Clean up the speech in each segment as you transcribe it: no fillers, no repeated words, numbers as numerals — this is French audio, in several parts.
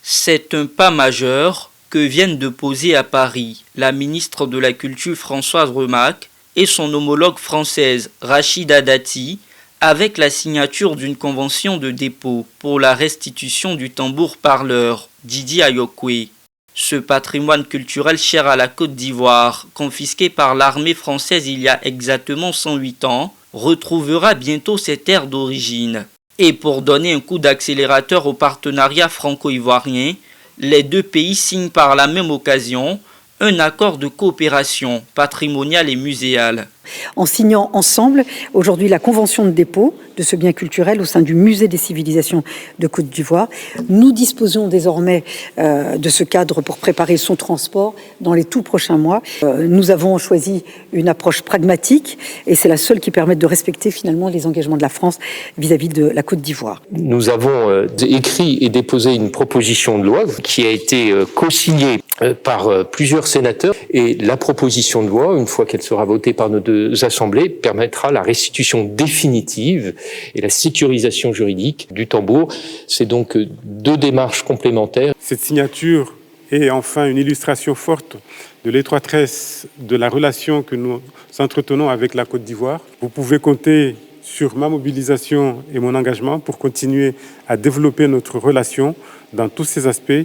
C'est un pas majeur que viennent de poser à Paris la ministre de la Culture Françoise Remacle et son homologue française Rachida Dati avec la signature d'une convention de dépôt pour la restitution du tambour parleur Didi Ayokwe. Ce patrimoine culturel cher à la Côte d'Ivoire, confisqué par l'armée française il y a exactement 108 ans, retrouvera bientôt ses terres d'origine. Et pour donner un coup d'accélérateur au partenariat franco-ivoirien, les deux pays signent par la même occasion un accord de coopération patrimoniale et muséale. En signant ensemble aujourd'hui la convention de dépôt de ce bien culturel au sein du Musée des civilisations de Côte d'Ivoire, nous disposons désormais de ce cadre pour préparer son transport dans les tout prochains mois. Nous avons choisi une approche pragmatique et c'est la seule qui permette de respecter finalement les engagements de la France vis-à-vis de la Côte d'Ivoire. Nous avons écrit et déposé une proposition de loi qui a été co-signée par plusieurs sénateurs et la proposition de loi, une fois qu'elle sera votée par nos deux assemblées, permettra la restitution définitive et la sécurisation juridique du tambour. C'est donc deux démarches complémentaires. Cette signature est enfin une illustration forte de l'étroitesse de la relation que nous entretenons avec la Côte d'Ivoire. Vous pouvez compter sur ma mobilisation et mon engagement pour continuer à développer notre relation dans tous ses aspects,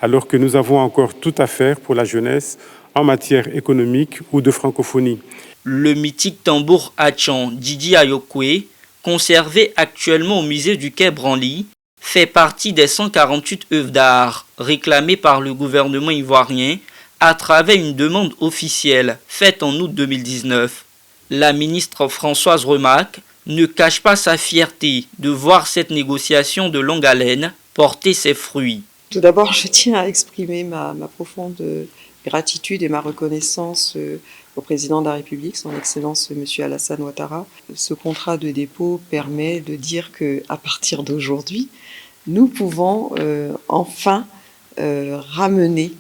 alors que nous avons encore tout à faire pour la jeunesse en matière économique ou de francophonie. Le mythique tambour Atchan Didi Ayokwe, conservé actuellement au musée du Quai Branly, fait partie des 148 œuvres d'art réclamées par le gouvernement ivoirien à travers une demande officielle faite en août 2019. La ministre Françoise Remacle ne cache pas sa fierté de voir cette négociation de longue haleine porter ses fruits. Tout d'abord, je tiens à exprimer ma profonde gratitude et ma reconnaissance au président de la République, son Excellence M. Alassane Ouattara. Ce contrat de dépôt permet de dire qu'à partir d'aujourd'hui, nous pouvons enfin ramener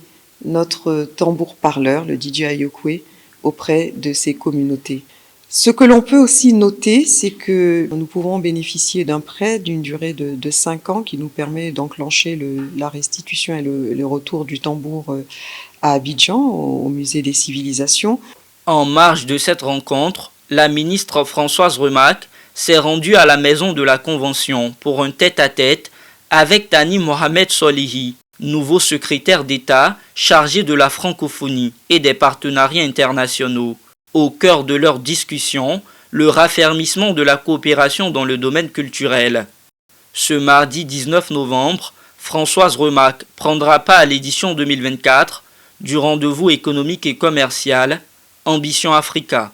notre tambour parleur, le Didi Ayokwe, auprès de ces communautés. Ce que l'on peut aussi noter, c'est que nous pouvons bénéficier d'un prêt d'une durée de 5 ans qui nous permet d'enclencher la restitution et le retour du tambour à Abidjan, au Musée des civilisations. En marge de cette rencontre, la ministre Françoise Remacle s'est rendue à la maison de la Convention pour un tête-à-tête avec Tani Mohamed Solihi, nouveau secrétaire d'État chargé de la francophonie et des partenariats internationaux. Au cœur de leur discussion, le raffermissement de la coopération dans le domaine culturel. Ce mardi 19 novembre, Françoise Remacle prendra part à l'édition 2024 du rendez-vous économique et commercial Ambition Africa.